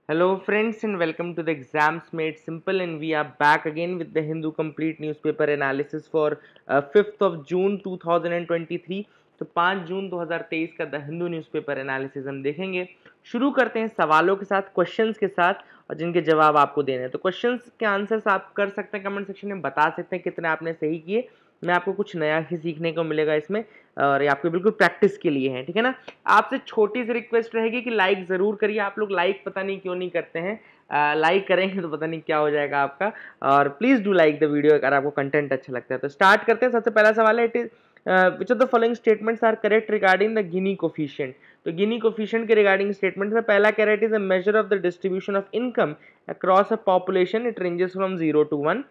Hello friends and welcome to the Exams Made Simple, and we are back again with the Hindu Complete Newspaper Analysis for 5th of June 2023। तो 5 जून 2023 का the Hindu newspaper analysis हम देखेंगे। शुरू करते हैं सवालों के साथ, क्वेश्चंस के साथ, और जिनके जवाब आपको देने हैं। तो क्वेश्चंस के आंसर्स आप कर सकते हैं, कमेंट सेक्शन में बता सकते हैं कितने आपने सही किए। मैं आपको कुछ नया ही सीखने को मिलेगा इसमें, और ये आपको बिल्कुल प्रैक्टिस के लिए है, ठीक है ना। आपसे छोटी सी रिक्वेस्ट रहेगी कि लाइक ज़रूर करिए। आप लोग लाइक पता नहीं क्यों नहीं करते हैं। लाइक करेंगे तो पता नहीं क्या हो जाएगा आपका। और please do like the video अगर आपको कंटेंट अच्छा लगता है। तो स्टार्ट करते हैं। सबसे पहला सवाल है, it is which of the following statements are correct regarding the Gini coefficient. तो गिनी कोफिशिएंट के रिगार्डिंग स्टेटमेंट में पहला कह रहा है, it is a measure of the distribution of income across a population, it ranges from 0 to 1।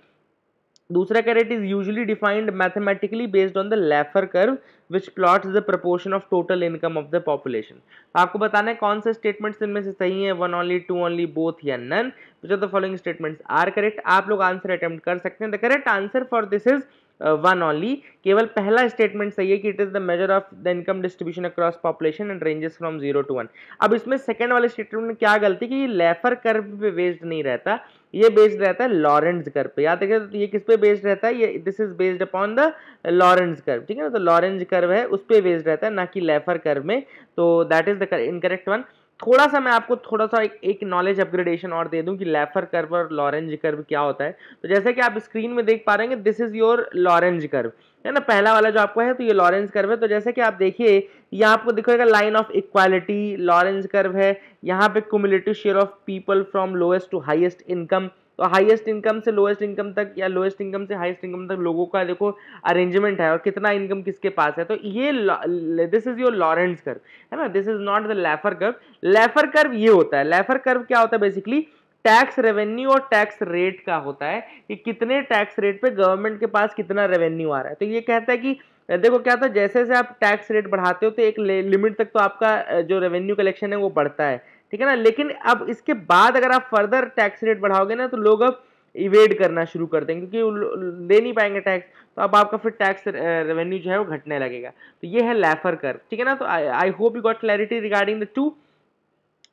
दूसरा कह रहा है, it is usually defined mathematically based on the Laffer curve which plots the proportion of total income of the population. आपको बताना है कौन से statements इनमें से सही हैं, one only, two only, both या none. Which of the following statements are correct. आप लोग आंसर अटेम्प्ट कर सकते हैं। The correct answer for this is one only. केवल पहला स्टेटमेंट सही है कि it is the measure of the income distribution across population and ranges from 0 to 1। अब इसमें सेकंड वाले स्टेटमेंट में क्या गलती कि ये लैफर कर्व पे बेस्ड नहीं रहता, ये बेस्ड रहता है लॉरेंट्ज कर्व पे। याद रखिए, तो ये किस पे बेस्ड रहता है, ये this is based upon the Lorentz curve, ठीक है ना। तो लॉरेंट्ज कर्व है, उस पे बेस्ड रहता है, ना कि लैफर कर्व में। तो that is the incorrect one. थोड़ा सा मैं आपको थोड़ा सा एक नॉलेज अपग्रेडेशन और दे दूं कि लैफर कर्व और लॉरेंज कर्व क्या होता है। तो जैसे कि आप स्क्रीन में देख पा रहे हैं, this is your Lorenz curve, है ना। पहला वाला जो आपको है, तो ये लॉरेंज कर्व है। तो जैसे कि आप देखिए, यहाँ आपको दिखेगा line of equality, Lorenz curve है। यहाँ पे cumulative share of people from lowest to highest income. तो हाईएस्ट इनकम से लोएस्ट इनकम तक, या लोएस्ट इनकम से हाईएस्ट इनकम तक लोगों का देखो अरेंजमेंट है, और कितना इनकम किसके पास है। तो ये this is your Lorenz curve, है ना। This is not the Laffer curve. Laffer curve ये होता है, लैफर कर्व क्या होता है बेसिकली, टैक्स रेवेन्यू और टैक्स रेट का होता है कि कितने टैक्स रेट पे गवर्नमेंट के पास कितना रेवेन्यू आ रहा है। तो ये कहता है कि देखो क्या था, जैसे जैसे आप टैक्स रेट बढ़ाते हो तो एक लिमिट तक तो आपका जो रेवेन्यू कलेक्शन है वो बढ़ता है, ठीक है ना। लेकिन अब इसके बाद अगर आप फर्दर टैक्स रेट बढ़ाओगे ना, तो लोग अब इवेड करना शुरू कर देंगे, क्योंकि दे नहीं पाएंगे टैक्स। तो अब आपका फिर टैक्स रेवेन्यू जो है वो घटने लगेगा। तो ये है लैफर कर्व, ठीक है ना। तो I hope you got clarity regarding the two.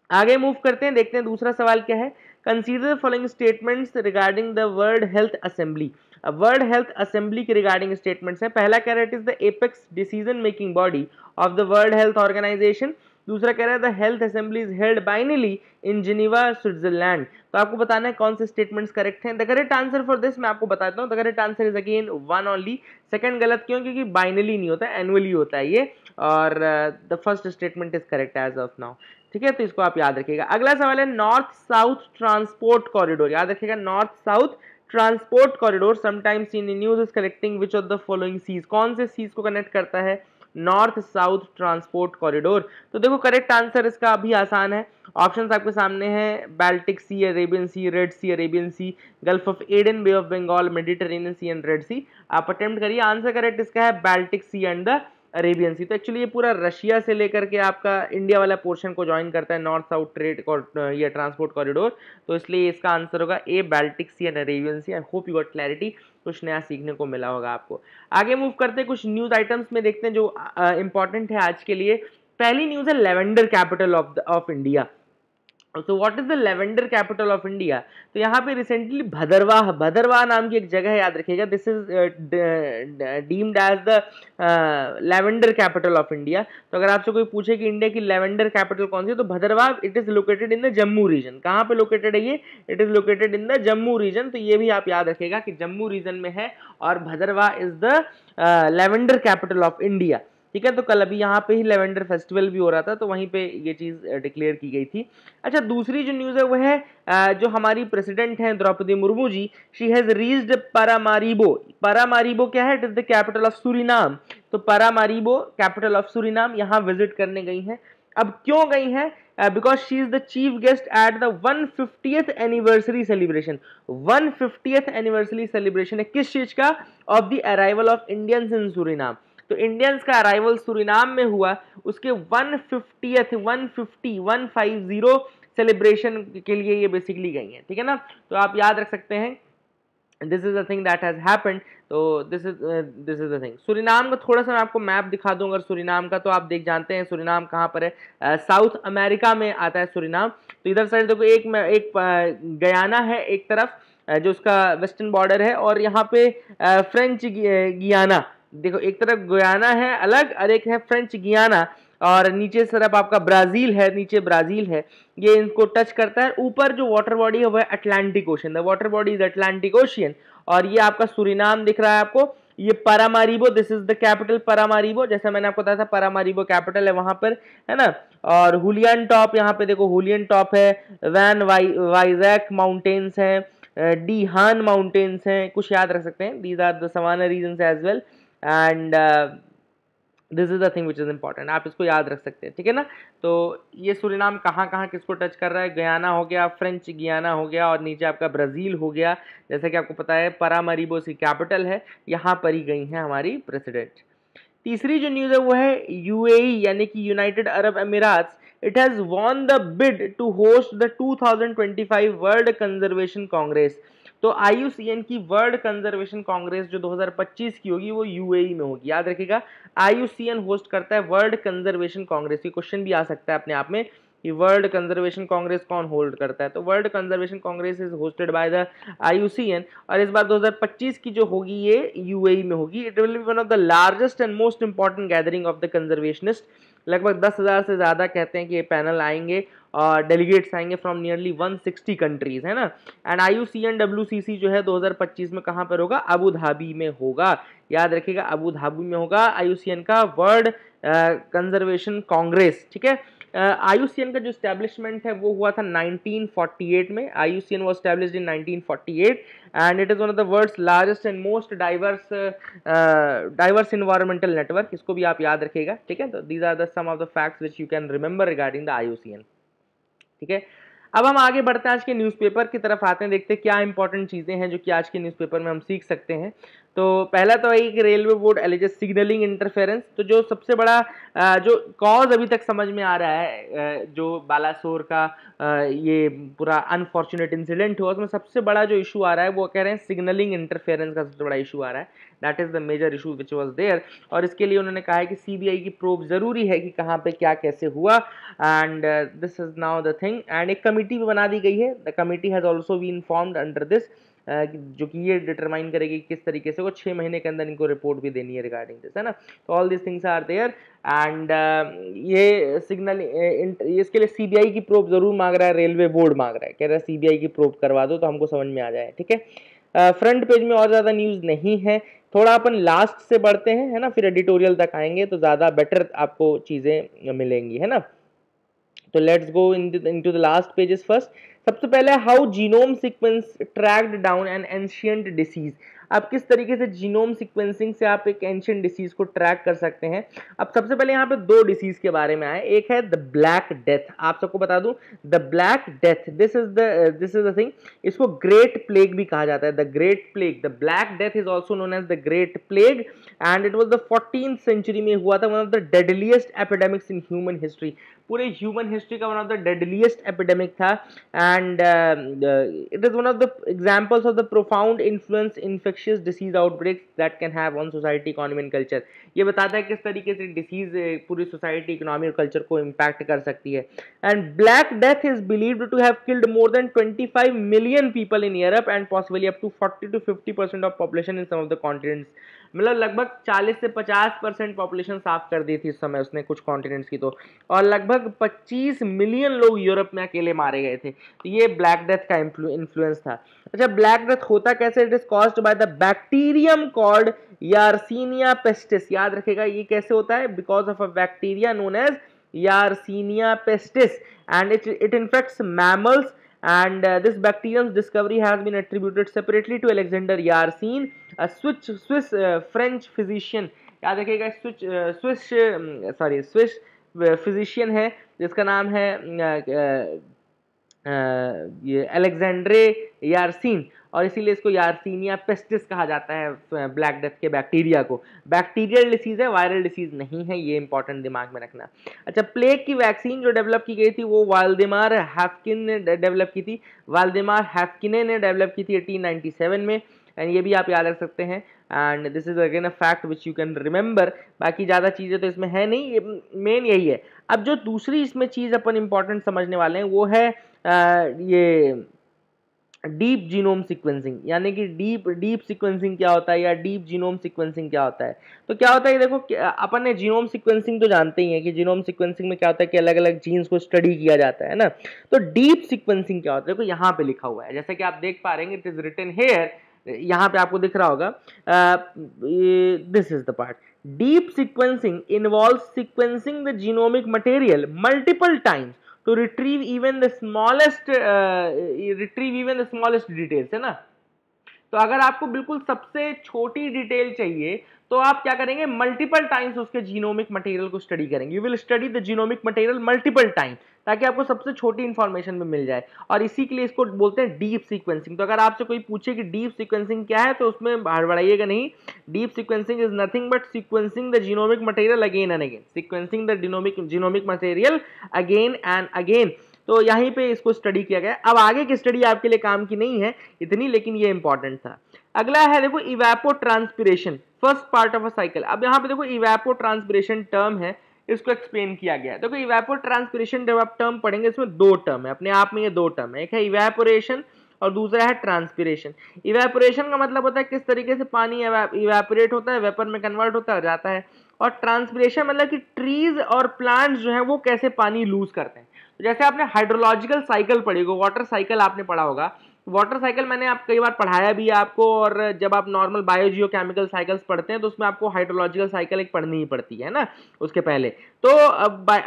आगे मूव करते हैं, देखते हैं दूसरा सवाल क्या है। Consider the following statements regarding the World Health Assembly. World Health Assembly के रिगार्डिंग स्टेटमेंट्स है। पहला कह रहा है, it is the apex decision making body of the World Health Organization. दूसरा कह रहा है, the Health Assembly is held biannually in Geneva, Switzerland. तो आपको बताना है कौन से स्टेटमेंट्स करेक्ट हैं। The correct answer for this मैं आपको बताता हूँ। The correct answer is again one only. Second गलत क्यों, क्योंकि बाइनली नहीं होता, एनुअली होता है ये। और the first statement is correct as of now, ठीक है। तो इसको आप याद रखिएगा। अगला सवाल है, नॉर्थ साउथ ट्रांसपोर्ट कॉरिडोर। याद रखिएगा, north south transport corridor sometimes seen in news is connecting which of the following seas. कौन से सीज को कनेक्ट करता है नॉर्थ साउथ ट्रांसपोर्ट कॉरिडोर। तो देखो करेक्ट आंसर इसका अभी आसान है। ऑप्शंस आपके सामने हैं, Baltic Sea, Arabian Sea, Red Sea, Arabian Sea, Gulf of Aden, Bay of Bengal, Mediterranean Sea and Red Sea. आप अटेम्प्ट करिए। आंसर करेक्ट इसका है Baltic Sea and the Arabian Sea. तो एक्चुअली ये पूरा रशिया से लेकर के आपका इंडिया वाला पोर्शन को ज्वाइन करता है नॉर्थ साउथ ट्रेड या ट्रांसपोर्ट कॉरिडोर। तो इसलिए इसका आंसर होगा A, Baltic Sea and Arabian Sea. I hope you got clarity, कुछ नया सीखने को मिला होगा आपको। आगे मूव करते हैं, कुछ न्यूज आइटम्स में देखते हैं जो इंपॉर्टेंट है आज के लिए। पहली न्यूज है, लेवेंडर कैपिटल ऑफ इंडिया। तो what is the lavender capital of India. तो यहाँ पे रिसेंटली भदरवाह, भदरवाह नाम की एक जगह है, याद रखिएगा। This is deemed as the lavender capital of India. तो अगर आपसे कोई पूछे कि इंडिया की लेवेंडर कैपिटल कौन सी है, तो Bhaderwah it is located in the Jammu region. कहाँ पे लोकेटेड है ये, it is located in the Jammu region. तो ये भी आप याद रखिएगा कि जम्मू रीजन में है, और Bhaderwah is the lavender capital of India, ठीक है। तो कल अभी यहाँ पे ही लेवेंडर फेस्टिवल भी हो रहा था, तो वहीं पे ये चीज डिक्लेयर की गई थी। अच्छा, दूसरी जो न्यूज है वो है जो हमारी प्रेसिडेंट हैं Draupadi Murmu ji, she has reached Paramaribo. Paramaribo क्या है, it is the capital of Suriname. तो पारामारिबो कैपिटल ऑफ सूरीनाम यहाँ विजिट करने गई हैं। अब क्यों गई हैं, because she is the chief guest at the 150th anniversary celebration. 150th anniversary celebration है किस चीज का, of the arrival of Indians in Suriname. तो इंडियंस का अराइवल सूरीनाम में हुआ, उसके 150th 150 सेलिब्रेशन के लिए ये बेसिकली गई हैं, ठीक है ना। तो आप याद रख सकते हैं, this is the thing that has happened. तो this is the thing. Suriname का थोड़ा सा मैं आपको मैप दिखा दूं अगर सूरीनाम का, तो आप देख जानते हैं सूरीनाम कहाँ पर है। साउथ अमेरिका में आता है सूरीनाम। तो इधर साइड देखो एक गयाना है एक तरफ जो उसका वेस्टर्न बॉर्डर है, और यहाँ पे फ्रेंच गियाना, देखो एक तरफ गुयाना है अलग और एक है फ्रेंच गियाना, और नीचे तरफ आपका ब्राजील है, नीचे ब्राजील है, ये इनको टच करता है। ऊपर जो वाटर बॉडी है वो है Atlantic ocean, the water body is Atlantic ocean, और ये आपका सुरिनाम दिख रहा है आपको, ये Paramaribo, this is the capital Paramaribo, जैसा मैंने आपको बताया था पारामारिबो कैपिटल है वहां पर, है ना। और हुलियन टॉप, यहाँ पे देखो हुलियन टॉप है, वैन वाइजैक माउंटेन्स हैं, डी हान माउंटेन्स हैं, कुछ याद रख सकते हैं, these are the savanna regions as well, and this is the thing which is important, आप इसको याद रख सकते हैं, ठीक है ना। तो ये सूरीनाम कहाँ कहाँ किसको टच कर रहा है, गयाना हो गया, फ्रेंच गियाना हो गया, और नीचे आपका ब्राजील हो गया, जैसा कि आपको पता है पारामारिबो की कैपिटल है, यहाँ पर ही गई हैं हमारी प्रेसिडेंट। तीसरी जो न्यूज़ है वो है यूएई यानी कि United Arab Emirates, it has won the bid to host the 2025 world conservation congress. तो आईयूसीएन की वर्ल्ड कंजर्वेशन कांग्रेस जो 2025 की होगी वो यूएई में होगी, याद रखिएगा, आईयूसीएन होस्ट करता है वर्ल्ड कंजर्वेशन कांग्रेस। ये क्वेश्चन भी आ सकता है अपने आप में कि वर्ल्ड कंजर्वेशन कांग्रेस कौन होल्ड करता है, तो world conservation Congress is hosted by the IUCN, और इस बार 2025 की जो होगी ये यूएई में होगी। It will be one of the largest and most important gathering of the conservationist, लगभग 10,000 से ज़्यादा कहते हैं कि ये पैनल आएंगे और डेलीगेट्स आएंगे फ्रॉम नियरली 160 कंट्रीज, है ना। एंड आईयूसीएन डब्ल्यूसीसी जो है 2025 में कहाँ पर होगा, अबू धाबी में होगा, याद रखिएगा अबू धाबी में होगा आईयूसीएन का वर्ल्ड कंजर्वेशन कांग्रेस, ठीक है। आईयूसीएन का जो स्टैब्लिशमेंट है वो हुआ था 1948 में, IUCN was established in 1948 and it is one of the world's largest and most diverse environmental network, इसको भी आप याद रखिएगा, ठीक है। तो these are the some of the facts which you can remember regarding the IUCN, ठीक है। अब हम आगे बढ़ते हैं, आज के न्यूज़पेपर की तरफ आते हैं, देखते हैं क्या इंपॉर्टेंट चीज़ें हैं जो कि आज के न्यूज़पेपर में हम सीख सकते हैं। तो पहला तो है कि railway board alleges signalling interference, तो जो सबसे बड़ा जो कॉज अभी तक समझ में आ रहा है जो बालासोर का ये पूरा अनफॉर्चुनेट इंसिडेंट हुआ, उसमें सबसे बड़ा जो इशू आ रहा है वो कह रहे हैं सिग्नलिंग इंटरफेरेंस का सबसे बड़ा इशू आ रहा है, that is the major issue which was there, और इसके लिए उन्होंने कहा है कि सीबीआई की प्रोब जरूरी है कि कहाँ पे क्या कैसे हुआ, and this is now the thing, and एक कमिटी भी बना दी गई है, the committee has also been formed under this, जो कि ये डिटरमाइन करेगी किस तरीके से वो 6 महीने के अंदर इनको रिपोर्ट भी देनी है रिगार्डिंग दिस, है ना। तो all this things are there, and ये सिग्नल इसके लिए सीबीआई की प्रोब जरूर मांग रहा है, रेलवे बोर्ड मांग रहा है, कह रहा है सीबीआई की प्रोब करवा दो तो हमको समझ में आ जाए, ठीक है। फ्रंट पेज में और ज़्यादा न्यूज़ नहीं है, थोड़ा अपन लास्ट से बढ़ते हैं, है ना, फिर एडिटोरियल तक आएंगे तो ज़्यादा बेटर आपको चीज़ें मिलेंगी, है ना। तो let's go into the last pages first. सबसे पहले how genome sequence tracked down N ancient disease, आप किस तरीके से जीनोम सीक्वेंसिंग से आप एक एंशिएंट डिसीज को ट्रैक कर सकते हैं। अब सबसे पहले यहाँ पे दो डिसीज के बारे में आए, एक है द ब्लैक डेथ, आप सबको बता दूं the black death, this is the thing, इसको ग्रेट प्लेग भी कहा जाता है, the great plague, the black death is also known as the great plague, and it was the 14th century में हुआ था, one of the deadliest epidemics in human history, पूरे human history का one of the deadliest epidemic था, and it is one of the examples of the profound influence infectious disease outbreaks that can have on society, economy and culture. ये बताता है किस तरीके से disease पूरी सोसाइटी, इकोनॉमी और कल्चर को इम्पैक्ट कर सकती है। And black death is believed to have killed more than 25 million people in Europe and possibly up to 40 to 50% of population in some of the continents, मतलब लगभग 40 से 50% population साफ कर दी थी इस समय उसने कुछ कॉन्टिनेंट्स की, तो और लगभग 25 मिलियन लोग यूरोप में अकेले मारे गए थे, तो ये ब्लैक डेथ का इन्फ्लुएंस था। अच्छा, ब्लैक डेथ होता कैसे, it is caused by the bacterium called Yersinia pestis, याद रखेगा ये कैसे होता है, because of a bacteria known as Yersinia pestis, and it infects mammals, and this bacterium's discovery has been attributed separately to Alexander Yersin, a Swiss French physician, याद रखिएगा Swiss physician है जिसका नाम है ये अलेक्जेंड्रे यारसीन, और इसीलिए इसको यारसीनिया पेस्टिस कहा जाता है ब्लैक डेथ के बैक्टीरिया को। बैक्टीरियल डिसीज है, वायरल डिसीज नहीं है, ये इंपॉर्टेंट दिमाग में रखना। अच्छा, प्लेग की वैक्सीन जो डेवलप की गई थी वो वाल्डेमार हैफ्किन ने डेवलप की थी, वाल्डेमार हैफ्किने ने डेवलप की थी 1897 में, एंड ये भी आप याद रख सकते हैं, and this is again a fact which you can remember, बाकी ज़्यादा चीज़ें तो इसमें है नहीं, मेन यही है। अब जो दूसरी इसमें चीज़ अपन इंपॉर्टेंट समझने वाले हैं वो है ये डीप जीनोम सीक्वेंसिंग, यानी कि डीप सीक्वेंसिंग क्या होता है या डीप जीनोम सीक्वेंसिंग क्या होता है। तो क्या होता है, देखो अपन ने जीनोम सीक्वेंसिंग तो जानते ही है कि जीनोम सीक्वेंसिंग में क्या होता है कि अलग अलग जीन्स को स्टडी किया जाता है ना। तो डीप सीक्वेंसिंग क्या होता है, देखो यहाँ पे लिखा हुआ है, जैसे कि आप देख पा रहे हैं, इट इज रिटन हेयर, यहाँ पे आपको दिख रहा होगा, this is the part, deep sequencing involve sequencing the genomic material multiple times to retrieve even the smallest details, है ना। तो अगर आपको बिल्कुल सबसे छोटी डिटेल चाहिए तो आप क्या करेंगे, मल्टीपल टाइम्स उसके जीनोमिक मटेरियल को स्टडी करेंगे। You will study the genomic material multiple time, ताकि आपको सबसे छोटी इंफॉर्मेशन में मिल जाए, और इसी के लिए इसको बोलते हैं डीप सीक्वेंसिंग। तो अगर आपसे कोई पूछे कि डीप सीक्वेंसिंग क्या है, तो उसमें हड़बड़ाइएगा नहीं। Deep sequencing is nothing but sequencing the genomic material again and again, sequencing the genomic material again and again. तो यहीं पे इसको स्टडी किया गया। अब आगे की स्टडी आपके लिए काम की नहीं है इतनी, लेकिन ये इंपॉर्टेंट था। अगला है देखो evapotranspiration, first part of a cycle. अब यहाँ पे देखो इवेपोट्रांसपिरेशन टर्म है, इसको एक्सप्लेन किया गया है। देखो इवेपोट्रांसपिरेशन जब आप टर्म पढ़ेंगे, इसमें दो टर्म है, अपने आप में ये दो टर्म है, एक है इवेपोरेशन और दूसरा है ट्रांसपिरेशन। इवेपोरेशन का मतलब होता है किस तरीके से पानी इवेपोरेट होता है, वेपर में कन्वर्ट होता है और जाता है, और ट्रांसपिरेशन मतलब कि ट्रीज और प्लांट्स जो है वो कैसे पानी लूज करते हैं। तो जैसे आपने हाइड्रोलॉजिकल साइकिल पढ़ी होगी, वाटर साइकिल आपने पढ़ा होगा, वाटर साइकिल मैंने आप कई बार पढ़ाया भी है आपको, और जब आप नॉर्मल बायोजियो केमिकल साइकिल्स पढ़ते हैं तो उसमें आपको हाइड्रोलॉजिकल साइकिल एक पढ़नी ही पड़ती है ना उसके पहले। तो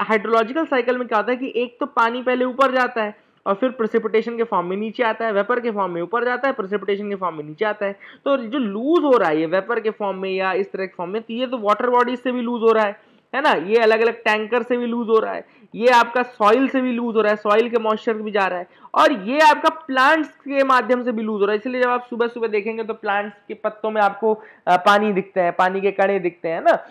हाइड्रोलॉजिकल साइकिल में क्या होता है कि एक तो पानी पहले ऊपर जाता है और फिर प्रेसिपिटेशन के फॉर्म में नीचे आता है, वेपर के फॉर्म में ऊपर जाता है, प्रेसिपिटेशन के फॉर्म में नीचे आता है। तो जो लूज हो रहा है ये वेपर के फॉर्म में या इस तरह के फॉर्म में, तो ये तो वाटर बॉडीज से भी लूज हो रहा है ना, ये अलग अलग टैंकर से भी लूज हो रहा है, ये आपका सॉइल से भी लूज हो रहा है, सॉइल के मॉइस्चर भी जा रहा है, और ये आपका प्लांट्स के माध्यम से भी लूज हो रहा है। इसलिए जब आप सुबह सुबह देखेंगे तो प्लांट्स के पत्तों में आपको पानी दिखते हैं, पानी के कणे दिखते हैं ना।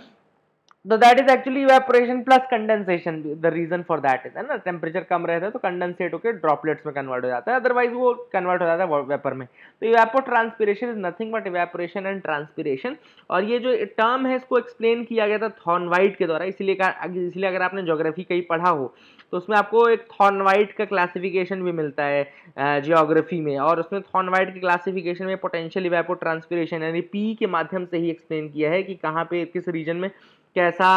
तो that is actually evaporation plus condensation. The reason for that is, है ना, टेम्परेचर कम रहता है तो कंडेंसेट होकर ड्रॉपलेट्स में कन्वर्ट हो जाता है, अदरवाइज वो कन्वर्ट हो जाता है वेपर में। तो evapotranspiration is nothing but evaporation and transpiration. और ये जो टर्म है इसको एक्सप्लेन किया गया था थॉर्नवाइट के द्वारा, इसलिए अगर आपने ज्योग्राफी कहीं पढ़ा हो तो उसमें आपको एक थॉर्नवाइट का क्लासिफिकेशन भी मिलता है जियोग्राफी में, और उसमें थॉर्नवाइट के क्लासिफिकेशन में पोटेंशियल इवेपोट्रांसपिरेशन यानी पी के माध्यम से ही एक्सप्लेन किया है कि कहाँ पे किस रीजन में कैसा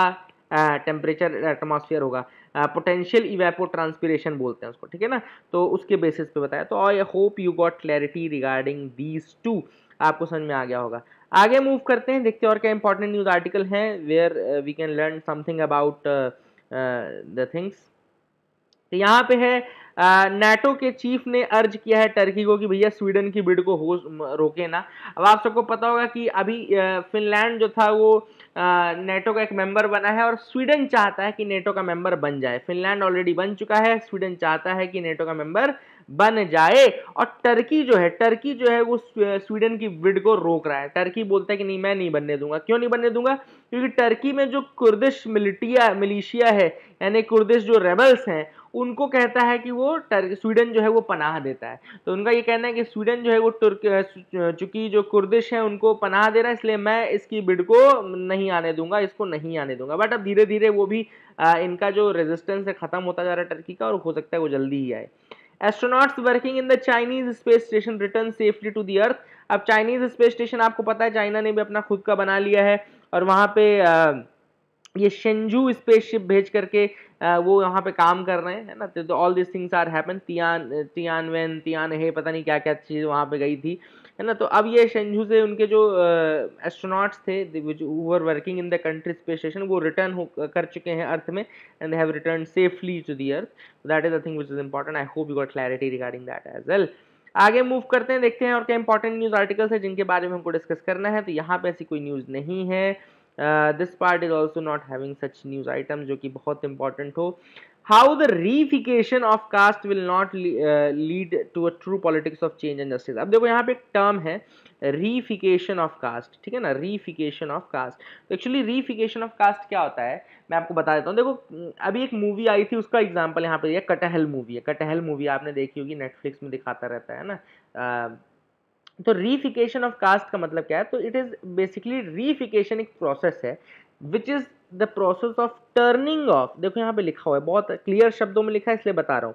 टेम्परेचर एटमॉस्फेयर होगा, पोटेंशियल इवेपोट्रांसपिरेशन बोलते हैं उसको, ठीक है ना। तो उसके बेसिस पे बताया। तो I hope you got clarity regarding these two, आपको समझ में आ गया होगा। आगे मूव करते हैं, देखते हैं और क्या इंपॉर्टेंट न्यूज आर्टिकल है where we can learn something about the things. तो यहाँ पे है नाटो के चीफ ने अर्ज किया है टर्की को कि भैया स्वीडन की बिड को रोके ना। अब आप सबको पता होगा कि अभी फिनलैंड जो था वो नेटो का एक मेंबर बना है, और स्वीडन चाहता है कि नेटो का मेंबर बन जाए। फिनलैंड ऑलरेडी बन चुका है, स्वीडन चाहता है कि नेटो का मेंबर बन जाए, और टर्की जो है वो स्वीडन की बिड को रोक रहा है। टर्की बोलता है कि नहीं, मैं नहीं बनने दूंगा। क्यों नहीं बनने दूंगा? क्योंकि टर्की में जो कुर्दिश मिलिशिया है, यानी कुर्दिश जो रेबल्स हैं, उनको कहता है कि वो स्वीडन जो है वो पनाह देता है। तो उनका ये कहना है कि स्वीडन जो है वो चूंकि जो कुर्दिश है उनको पनाह दे रहा है, इसलिए मैं इसकी बिड को नहीं आने दूंगा, इसको नहीं आने दूंगा। बट अब धीरे धीरे वो भी इनका जो रेजिस्टेंस है खत्म होता जा रहा है टर्की का, और हो सकता है वो जल्दी ही आए। Astronauts working in the Chinese space station return safely to the earth. अब चाइनीज स्पेस स्टेशन आपको पता है चाइना ने भी अपना खुद का बना लिया है, और वहां पे ये शेंजू स्पेसशिप भेज करके वो यहाँ पे काम कर रहे हैं, है ना। तो all this things are happen, तियानवे पता नहीं क्या क्या चीज़ वहाँ पे गई थी, है ना। तो अब ये शेंजू से उनके जो एस्ट्रोनॉट्स थे who were working in the country space station, वो रिटर्न कर चुके हैं अर्थ में, and they have return safely to the earth. That is the thing which is important. I hope you got clarity regarding that as well. आगे move करते हैं, देखते हैं और क्या इंपॉर्टेंट न्यूज आर्टिकल्स है जिनके बारे में हमको डिस्कस करना है। तो यहाँ पे ऐसी कोई न्यूज नहीं है। This part is also not having such news item जो कि बहुत इंपॉर्टेंट हो। How the reification of caste will not lead to a true politics of change and justice. अब देखो यहाँ पे एक टर्म है रीफिकेशन ऑफ कास्ट, ठीक है ना, रीफिकेशन ऑफ कास्ट। तो एक्चुअली रीफिकेशन ऑफ कास्ट क्या होता है मैं आपको बता देता हूँ। देखो अभी एक मूवी आई थी, उसका एग्जाम्पल यहाँ पे कटहल मूवी है। कटहल मूवी आपने देखी होगी, नेटफ्लिक्स में दिखाता रहता है ना। तो रीफिकेशन ऑफ कास्ट का मतलब क्या है? तो इट इज बेसिकली रीफिकेशन एक प्रोसेस है which is the process of turning of, देखो यहाँ पे लिखा हुआ है, बहुत क्लियर शब्दों में लिखा है इसलिए बता रहा हूँ,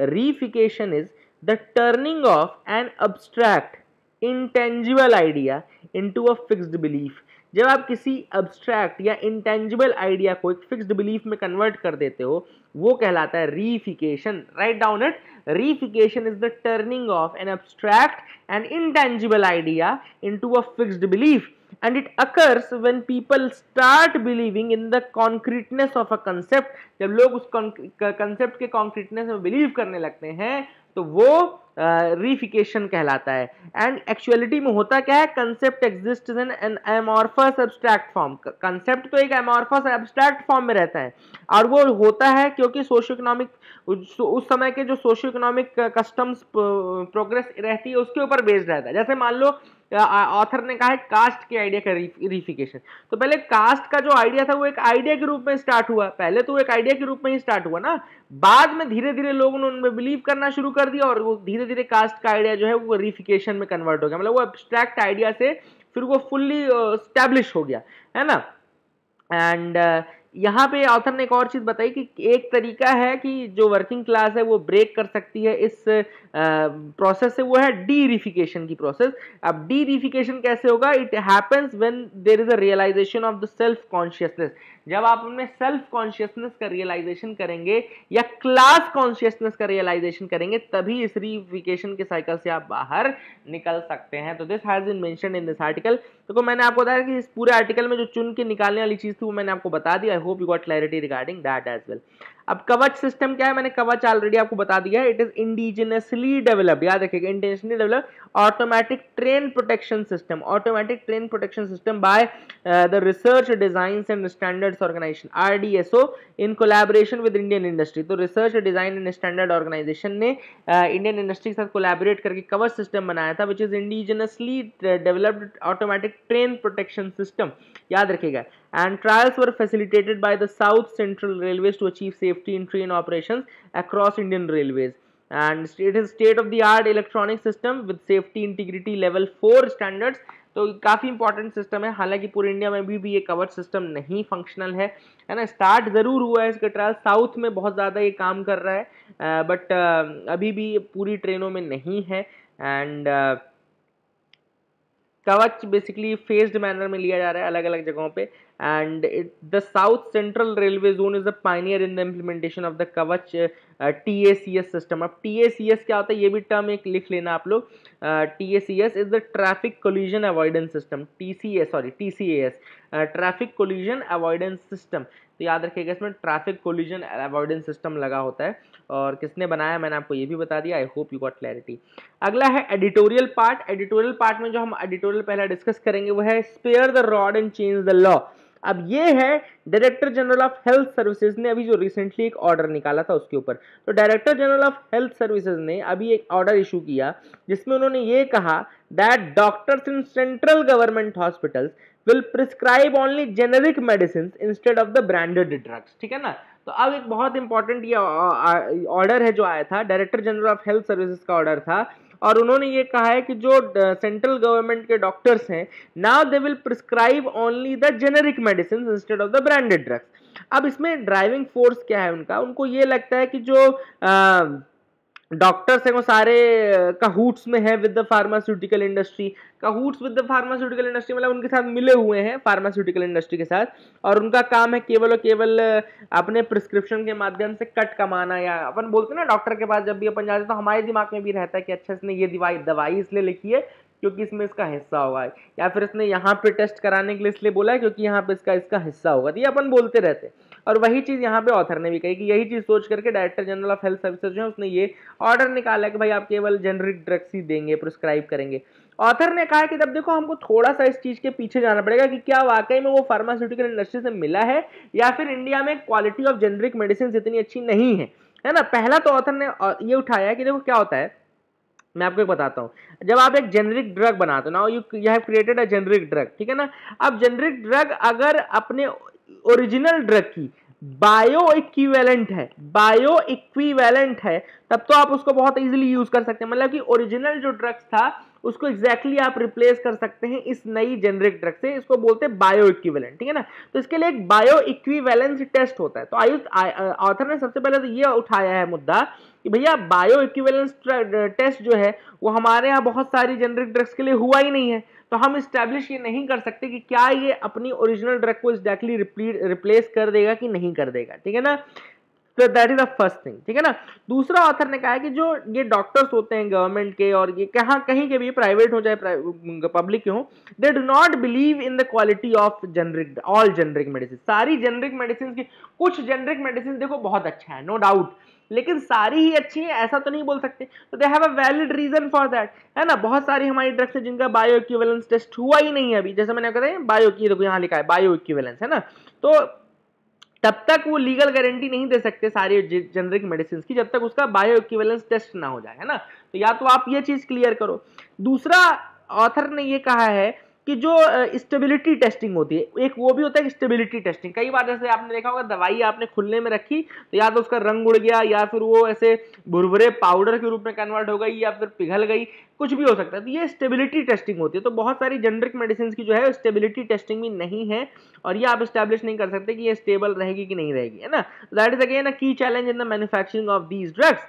reification is the turning of an abstract intangible idea into a fixed belief. जब आप किसी अब्स्ट्रैक्ट या इंटेंजिबल आइडिया को एक फिक्स्ड बिलीफ में कन्वर्ट कर देते हो, वो कहलाता है reification. Write down it, reification is the turning of an abstract and intangible idea into a fixed belief, and it occurs when people start believing in the concreteness of a concept। जब लोग उस concept के कॉन्क्रीटनेस में believe करने लगते हैं तो वो रीफिकेशन कहलाता है। एंड एक्चुअलिटी में होता क्या है, concept exist in an amorphous abstract form. Concept तो एक एमॉर्फस एब्स्ट्रैक्ट फॉर्म में रहता है, और वो होता है क्योंकि सोशियो इकोनॉमिक, उस समय के जो सोशियो इकोनॉमिक कस्टम्स प्रोग्रेस रहती है उसके ऊपर बेस्ड रहता है। जैसे मान लो ऑथर ने कहा है कास्ट के आइडिया का रीफिकेशन, तो पहले कास्ट का जो आइडिया था वो एक आइडिया के रूप में स्टार्ट हुआ, पहले तो एक आइडिया के रूप में ही स्टार्ट हुआ ना, बाद में धीरे धीरे लोगों ने उनमें बिलीव करना शुरू कर दिया और वो धीरे धीरे कास्ट का आइडिया जो है वो रीफिकेशन में कन्वर्ट हो गया, मतलब वो एब्स्ट्रैक्ट आइडिया से फिर वो फुल्ली स्टैब्लिश हो गया, है ना। एंड यहाँ पे ऑथर ने एक और चीज बताई कि एक तरीका है कि जो वर्किंग क्लास है वो ब्रेक कर सकती है इस प्रोसेस से, वो है डीरिफिकेशन की प्रोसेस। अब डीरिफिकेशन कैसे होगा, it happens when there is a realization of the self consciousness. जब आप अपने सेल्फ कॉन्शियसनेस का रियलाइजेशन करेंगे या क्लास कॉन्शियसनेस का रियलाइजेशन करेंगे, तभी इस रीफिकेशन के साइकिल से आप बाहर निकल सकते हैं। तो this has been mentioned in this article. तो मैंने आपको बताया कि इस पूरे आर्टिकल में जो चुन के निकालने वाली चीज थी वो मैंने आपको बता दिया। I hope you got clarity regarding that as well. अब कवच सिस्टम क्या है, मैंने कवच ऑलरेडी आपको बता दिया है। इट इज इंडिजिनसली डेवलप्ड, याद रखिएगा, indigenously developed automatic train protection system, automatic train protection system by the research designs and standards organisation RDSO in collaboration with Indian industry. तो research design and standard organisation ने Indian industry के साथ collaborate करके Kavach system बनाया था, which is indigenously developed automatic train protection system, याद रखिएगा। And trials were facilitated by the South Central Railways to achieve safety in train operations across Indian Railways. And it is state-of-the-art electronic system with safety integrity level 4 standards. तो काफ़ी important system है, हालांकि पूरे India में भी ये कवच system नहीं फंक्शनल है ना। स्टार्ट ज़रूर हुआ है इसका ट्रायल, साउथ में बहुत ज़्यादा ये काम कर रहा है, बट अभी भी पूरी ट्रेनों में नहीं है। एंड कवच बेसिकली फेज्ड मैनर में लिया जा रहा है अलग अलग जगहों पे। And the south central railway zone is the Pioneer in the implementation of the कवच TACS सिस्टम। अब TACS क्या होता है, ये भी टर्म एक लिख लेना आप लोग। TACS is the traffic collision avoidance system, TCAS traffic collision avoidance system. तो याद रखिएगा इसमें ट्रैफिक कोलिजन अवॉइडेंस सिस्टम लगा होता है, और किसने बनाया मैंने आपको ये भी बता दिया। I hope you got clarity. अगला है एडिटोरियल पार्ट। एडिटोरियल पार्ट में जो हम एडिटोरियल पहला डिस्कस करेंगे वो है spare the rod and change the law. अब ये है director general of health services ने अभी जो रिसेंटली एक ऑर्डर निकाला था उसके ऊपर। तो director general of health services ने अभी एक ऑर्डर इशू किया जिसमें उन्होंने ये कहा that doctors in central government hospitals will prescribe only generic medicine instead of the branded drugs, ठीक है ना। तो अब एक बहुत इंपॉर्टेंट ये ऑर्डर है जो आया था, director general of health services का ऑर्डर था, और उन्होंने ये कहा है कि जो सेंट्रल गवर्नमेंट के डॉक्टर्स हैं, now they will prescribe only the generic medicine instead of the branded drugs. अब इसमें ड्राइविंग फोर्स क्या है उनका, उनको ये लगता है कि जो डॉक्टर्स हैं वो सारे कहूट्स में है with the pharmaceutical industry. Cahoots with the pharmaceutical industry मतलब उनके साथ मिले हुए हैं फार्मास्यूटिकल इंडस्ट्री के साथ, और उनका काम है केवल और केवल अपने प्रिस्क्रिप्शन के माध्यम से कट कमाना। या अपन बोलते हैं ना, डॉक्टर के पास जब भी अपन जाते हैं तो हमारे दिमाग में भी रहता है कि अच्छा इसने ये दवाई इसलिए लिखी है क्योंकि इसमें इसका हिस्सा होगा, या फिर इसने यहाँ पे टेस्ट कराने के लिए इसलिए बोला है क्योंकि यहाँ पे इसका हिस्सा होगा। तो ये अपन बोलते रहते हैं, और वही चीज़ यहाँ पे ऑथर ने भी कही कि यही चीज़ सोच करके director general of health services जो है उसने ये ऑर्डर निकाला है कि भाई आप केवल जेनरिक ड्रग्स ही देंगे, प्रिस्क्राइब करेंगे। ऑथर ने कहा कि तब देखो हमको थोड़ा सा इस चीज़ के पीछे जाना पड़ेगा कि क्या वाकई में वो फार्मास्यूटिकल इंडस्ट्री से मिला है या फिर इंडिया में क्वालिटी ऑफ जेनरिक मेडिसिन इतनी अच्छी नहीं है ना। पहला तो ऑथर ने ये उठाया कि देखो क्या होता है, मैं आपको एक बताता हूँ। जब आप एक जेनरिक ड्रग बनाते हो ना, you have created a generic drug, ठीक है ना। अब जेनरिक ड्रग अगर अपने ओरिजिनल ड्रग की बायो इक्विवेलेंट है, तब तो आप उसको बहुत इजीली यूज कर सकते हैं। मतलब कि ओरिजिनल जो ड्रग्स था उसको एग्जैक्टली आप रिप्लेस कर सकते हैं इस नई जेनरिक ड्रग से, इसको बोलते हैं बायो इक्विवेलेंट, ठीक है ना। तो इसके लिए एक बायो इक्विवेलेंस टेस्ट होता है। तो आयुष ऑथर ने सबसे पहले तो ये उठाया है मुद्दा कि भैया बायो इक्विवेलेंस टेस्ट जो है वो हमारे यहाँ बहुत सारी जेनरिक ड्रग्स के लिए हुआ ही नहीं है, तो हम स्टैब्लिश ये नहीं कर सकते कि क्या ये अपनी ओरिजिनल ड्रग को एग्जैक्टली रिप्लेस कर देगा कि नहीं कर देगा, ठीक है ना। तो that is the first thing, ठीक है ना। दूसरा ऑथर ने कहा है कि जो ये डॉक्टर्स होते हैं गवर्नमेंट के और ये कहीं के भी, प्राइवेट हो चाहे पब्लिक के हो, they do not believe in the quality of generic, all generic medicine. सारी जेनरिक मेडिसिन की, कुछ जेनरिक मेडिसिन देखो बहुत अच्छा है नो डाउट, लेकिन सारी ही अच्छी है ऐसा तो नहीं बोल सकते। तो they have a valid reason for that, है ना। बहुत सारी हमारी ड्रग्स है जिनका बायो इक्विवेलेंस टेस्ट हुआ ही नहीं है अभी, जैसे मैंने कहा बायो की, देखो यहाँ लिखा है बायो इक्विवेलेंस, है ना। तो तब तक वो लीगल गारंटी नहीं दे सकते सारी जेनरिक मेडिसिन की जब तक उसका बायो इक्विवेलेंस टेस्ट ना हो जाए, है ना। तो या तो आप ये चीज क्लियर करो। दूसरा ऑथर ने ये कहा है कि जो स्टेबिलिटी टेस्टिंग होती है, एक वो भी होता है स्टेबिलिटी टेस्टिंग। कई बार जैसे आपने देखा होगा दवाई आपने खुलने में रखी तो या तो उसका रंग उड़ गया या फिर वो ऐसे भुरभुरे पाउडर के रूप में कन्वर्ट हो गई या फिर पिघल गई, कुछ भी हो सकता है। तो ये स्टेबिलिटी टेस्टिंग होती है। तो बहुत सारी जेनरिक मेडिसिन की जो है स्टेबिलिटी टेस्टिंग भी नहीं है और ये आप स्टैब्लिश नहीं कर सकते कि ये स्टेबल रहेगी कि नहीं रहेगी, है ना। That is again a key challenge in the manufacturing of these drugs.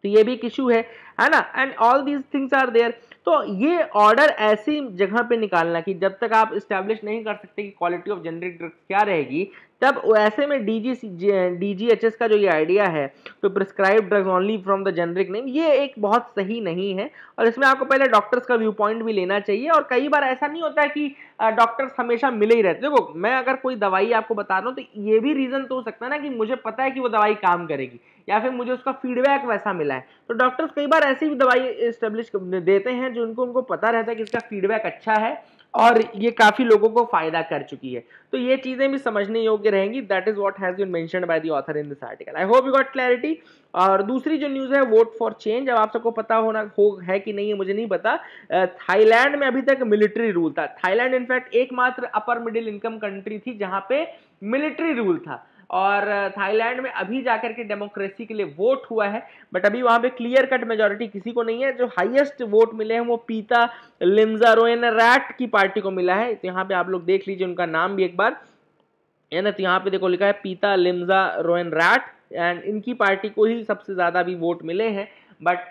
तो ये भी एक इशू है ना। And all these things are there. तो ये ऑर्डर ऐसी जगह पे निकालना कि जब तक आप स्टैब्लिश नहीं कर सकते कि क्वालिटी ऑफ जेनरिक ड्रग्स क्या रहेगी, तब ऐसे में डीजीएचएस का जो ये आइडिया है तो prescribe drugs only from the generic name, ये एक बहुत सही नहीं है। और इसमें आपको पहले डॉक्टर्स का व्यू पॉइंट भी लेना चाहिए। और कई बार ऐसा नहीं होता है कि डॉक्टर्स हमेशा मिले ही रहते। देखो मैं अगर कोई दवाई आपको बता रहा हूँ तो ये भी रीजन तो हो सकता है ना कि मुझे पता है कि वो दवाई काम करेगी या फिर मुझे उसका फीडबैक वैसा मिला है। तो डॉक्टर्स कई बार ऐसी भी दवाई एस्टेब्लिश देते हैं जो उनको पता रहता है कि इसका फीडबैक अच्छा है और ये काफी लोगों को फायदा कर चुकी है। तो ये चीजें भी समझने योग्य रहेंगी। That is what has been mentioned by the author in this article. I hope you got clarity. और दूसरी जो न्यूज है वोट फॉर चेंज, अब आप सबको पता होना है कि नहीं है मुझे नहीं पता। थाईलैंड में अभी तक मिलिट्री रूल था। थाईलैंड इनफैक्ट एकमात्र अपर मिडिल इनकम कंट्री थी जहां पे मिलिट्री रूल था और थाईलैंड में अभी जाकर के डेमोक्रेसी के लिए वोट हुआ है। बट अभी वहां पे क्लियर कट मेजोरिटी किसी को नहीं है। जो हाईएस्ट वोट मिले हैं वो पीता लिम्जारोएनरैट की पार्टी को मिला है। तो यहाँ पे आप लोग देख लीजिए उनका नाम भी एक बार, है ना। तो यहाँ पे देखो लिखा है पीता लिम्जारोएनरैट एंड इनकी पार्टी को ही सबसे ज्यादा भी वोट मिले हैं। बट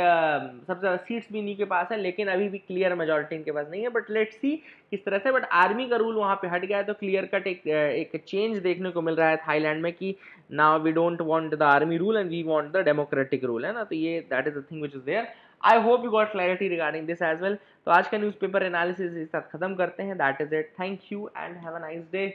सबसे ज्यादा सीट्स भी इन्हीं के पास है, लेकिन अभी भी क्लियर मेजोरिटी इनके पास नहीं है। बट लेट्स सी किस तरह से। बट आर्मी का रूल वहां पे हट गया है तो क्लियर कट एक चेंज देखने को मिल रहा है थाईलैंड में कि now we don't want the army rule and we want the democratic rule, है ना। तो ये that is the thing which is there. I hope you got clarity regarding this as well. तो आज का न्यूज़पेपर एनालिसिस इस साथ खत्म करते हैं। That is it. Thank you and have a nice day.